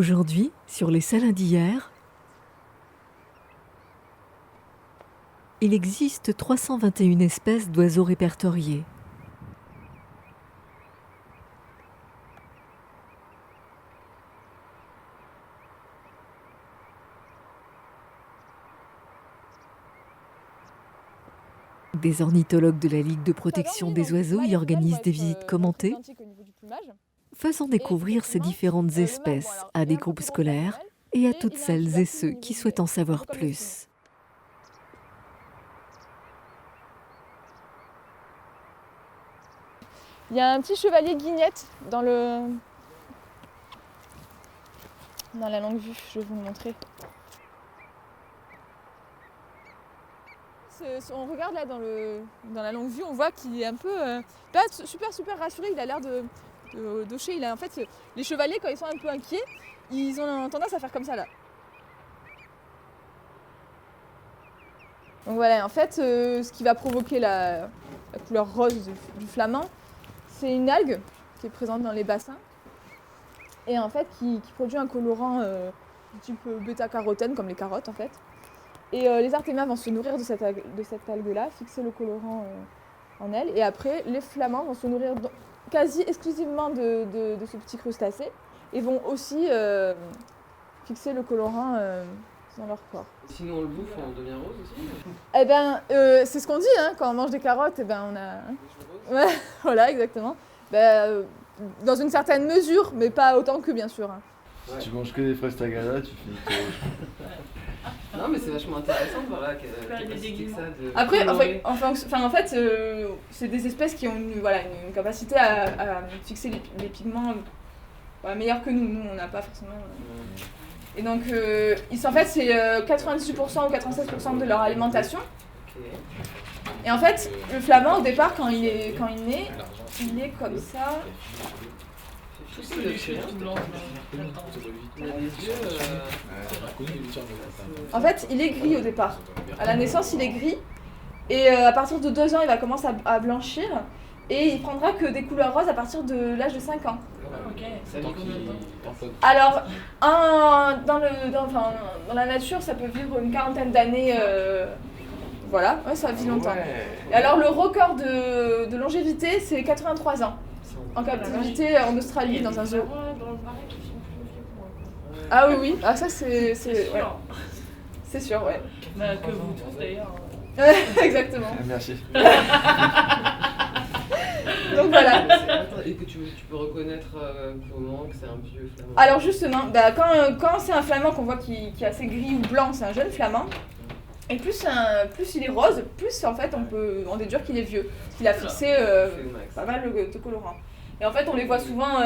Aujourd'hui, sur les salins d'hier, il existe 321 espèces d'oiseaux répertoriés. Des ornithologues de la Ligue de protection des oiseaux y organisent des visites commentées, faisant découvrir ces différentes espèces à des groupes scolaires et à toutes celles et ceux qui souhaitent en savoir plus. Il y a un petit chevalier guignette dans la longue vue, je vais vous le montrer. On regarde là dans la longue vue, on voit qu'il est un peu pas super rassuré, il a l'air de docher. En fait, les chevaliers quand ils sont un peu inquiets, ils ont tendance à faire comme ça là. Donc voilà, en fait, ce qui va provoquer la couleur rose du flamand, c'est une algue qui est présente dans les bassins et en fait qui produit un colorant du type bêta-carotène comme les carottes en fait. Et les artémias vont se nourrir de cette algue-là, fixer le colorant en elle. Et après, les flamands vont se nourrir quasi exclusivement de ce petit crustacé et vont aussi fixer le colorant dans leur corps. Sinon on le bouffe, on devient rose aussi? Eh ben, c'est ce qu'on dit, hein, quand on mange des carottes, eh ben, on a... Ouais, voilà, exactement. Dans une certaine mesure, mais pas autant que bien sûr. Hein. Si tu manges que des fraises tagada, tu finis tout rouge. Non mais c'est vachement intéressant de voir là capacité que ça de... Après, en fait, c'est des espèces qui ont une capacité à fixer les pigments meilleurs que nous. Nous, on n'a pas forcément... Et donc, en fait, c'est 98% ou 96% de leur alimentation. Okay. Et en fait, le flamand, au départ, quand il naît, il est comme ça. En fait, il est gris au départ. À la naissance, il est gris. Et à partir de 2 ans, il va commencer à blanchir. Et il prendra que des couleurs roses à partir de l'âge de 5 ans. Alors, dans la nature, ça peut vivre une quarantaine d'années. Voilà, ouais, ça vit longtemps. Et alors, le record de longévité, c'est 83 ans. En captivité en Australie, dans un zoo. Ah oui, oui. Ah ça, c'est ouais. C'est sûr, ouais. Que vous tous d'ailleurs. Exactement. Merci. Donc voilà. Et que tu peux reconnaître comment que c'est un vieux flamand? Alors justement, quand c'est un flamand qu'on voit qui est assez gris ou blanc, c'est un jeune flamand. Et plus il est rose, plus en fait on peut en déduire qu'il est vieux. Parce qu'il a fixé pas mal de colorants. Et en fait on les voit souvent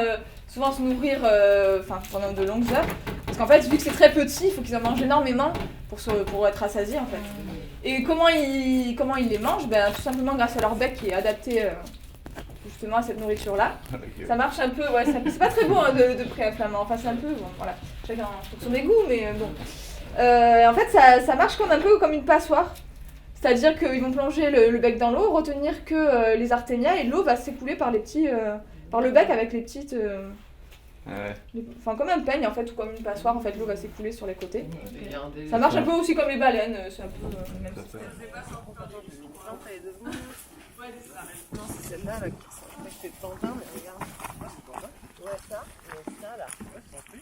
se nourrir pendant de longues heures. Parce qu'en fait vu que c'est très petit, il faut qu'ils en mangent énormément pour être rassasiés en fait. Et comment ils les mangent? Tout simplement grâce à leur bec qui est adapté justement à cette nourriture-là. Okay. Ça marche un peu, ouais, c'est pas très beau hein, de près un flamand, enfin c'est un peu, bon voilà, chacun en fonction des goûts, mais bon. En fait ça marche un peu comme une passoire, c'est-à-dire qu'ils vont plonger le bec dans l'eau, retenir que les artémias et l'eau va s'écouler par le bec avec les petites... comme un peigne en fait, ou comme une passoire, en fait l'eau va s'écouler sur les côtés. Ça marche un peu aussi comme les baleines, c'est un peu le même système. Non, c'est celle-là là, qui fait de pantin, mais regarde. Ouais, ça là. Ouais,